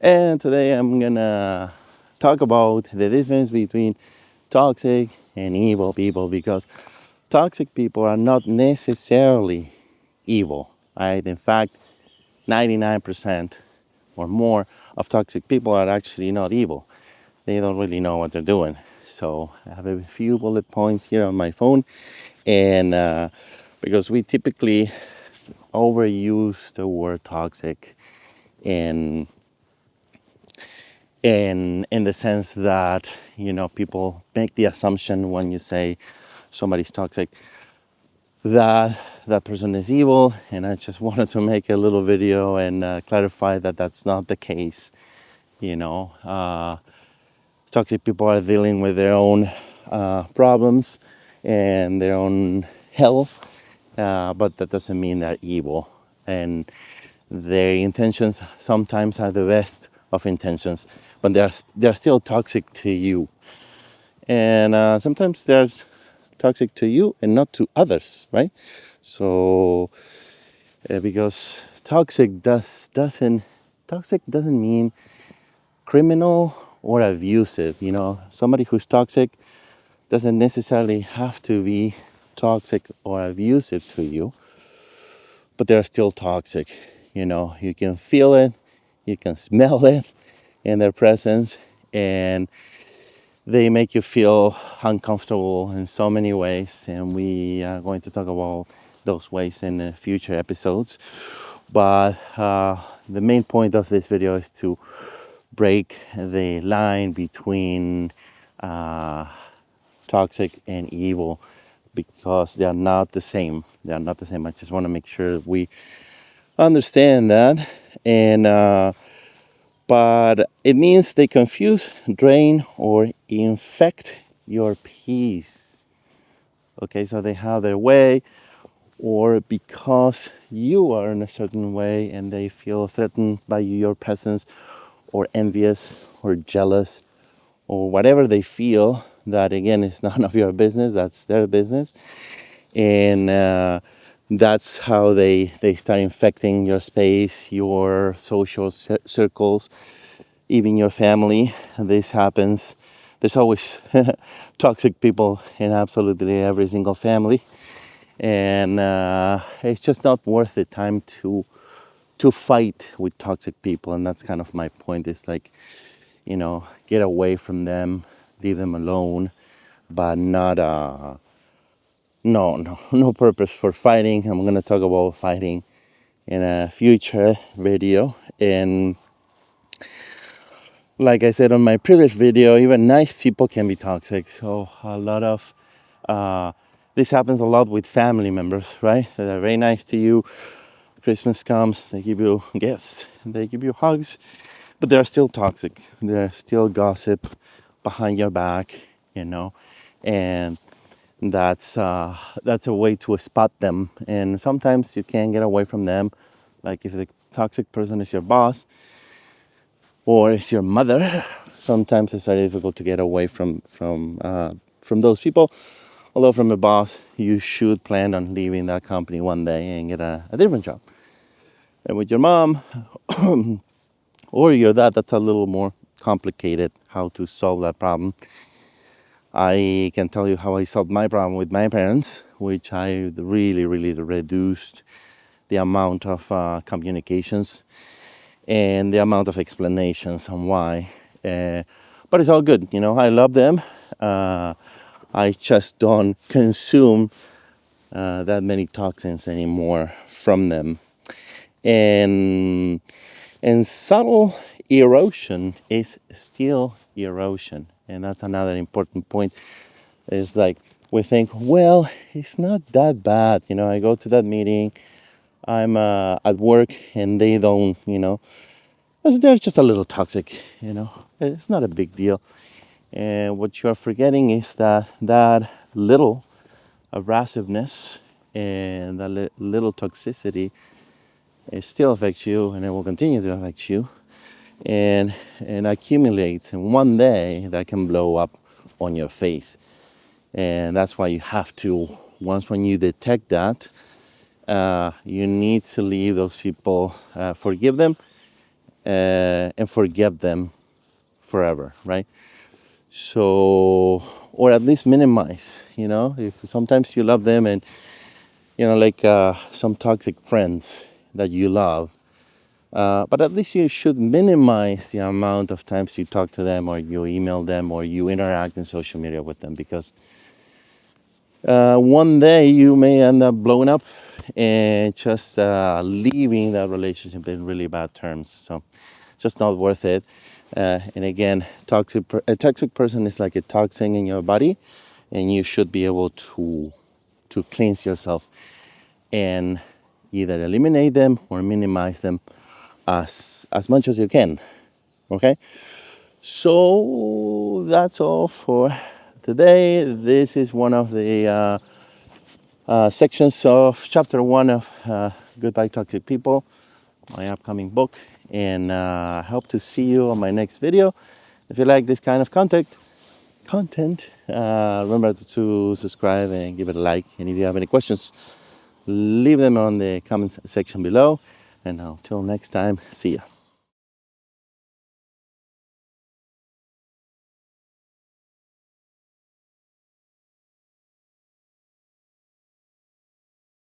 And today I'm gonna talk about the difference between toxic and evil people, because toxic people are not necessarily evil, right? In fact, 99% or more of toxic people are actually not evil. They don't really know what they're doing. So I have a few bullet points here on my phone, and because we typically overuse the word toxic in in the sense that, people make the assumption when you say somebody's toxic that that person is evil. And I just wanted to make a little video and clarify that that's not the case. you know uh, Toxic people are dealing with their own problems and their own hell, but that doesn't mean they're evil. And their intentions sometimes are the best of intentions, but they're still toxic to you. And sometimes they're toxic to you and not to others, right? So because toxic doesn't mean criminal or abusive. Somebody who's toxic doesn't necessarily have to be toxic or abusive to you, but they're still toxic. You can feel it, you can smell it in their presence, and they make you feel uncomfortable in so many ways. And we are going to talk about those ways in future episodes. But the main point of this video is to break the line between uh, toxic and evil, because they are not the same. They are not the same. I just want to make sure we understand that. And but it means they confuse, drain, or infect your peace. Okay, so they have their way, or because you are in a certain way and they feel threatened by your presence, or envious, or jealous, or whatever they feel, that again is none of your business, that's their business. And that's how they start infecting your space, your social circles, even your family. This happens. There's always toxic people in absolutely every single family, and it's just not worth the time to fight with toxic people. And that's kind of my point. Is like, get away from them, leave them alone, but not no purpose for fighting. I'm gonna talk about fighting in a future video. And like I said on my previous video, even nice people can be toxic. So a lot of this happens a lot with family members, right? That are very nice to you. Christmas comes, they give you gifts, they give you hugs, but they're still toxic. They're still gossip behind your back, and that's a way to spot them. And sometimes you can't get away from them. Like if the toxic person is your boss or is your mother, sometimes it's very difficult to get away from those people. Although from a boss, you should plan on leaving that company one day and get a different job. And with your mom or your dad, that's a little more complicated how to solve that problem. I can tell you how I solved my problem with my parents, which I really, really reduced the amount of communications and the amount of explanations on why. But it's all good, I love them. I just don't consume that many toxins anymore from them. And subtle erosion is still erosion. And that's another important point. It's like we think, well, it's not that bad. I go to that meeting, I'm at work, and they don't, they're just a little toxic, It's not a big deal. And what you're forgetting is that little abrasiveness and that little toxicity, it still affects you, and it will continue to affect you, and accumulates. And one day that can blow up on your face. And that's why you have to, when you detect that, you need to leave those people, forgive them, and forget them forever, right? So, or at least minimize, if sometimes you love them and, like some toxic friends that you love, but at least you should minimize the amount of times you talk to them or you email them or you interact in social media with them, because one day you may end up blowing up and just leaving that relationship in really bad terms. So just not worth it. And again, a toxic person is like a toxin in your body, and you should be able to cleanse yourself and either eliminate them or minimize them as much as you can. Okay, so that's all for today. This is one of the sections of chapter 1 of Goodbye Toxic People, my upcoming book, and I hope to see you on my next video. If you like this kind of content, remember to subscribe and give it a like, and if you have any questions, leave them on the comments section below, and until next time, see ya.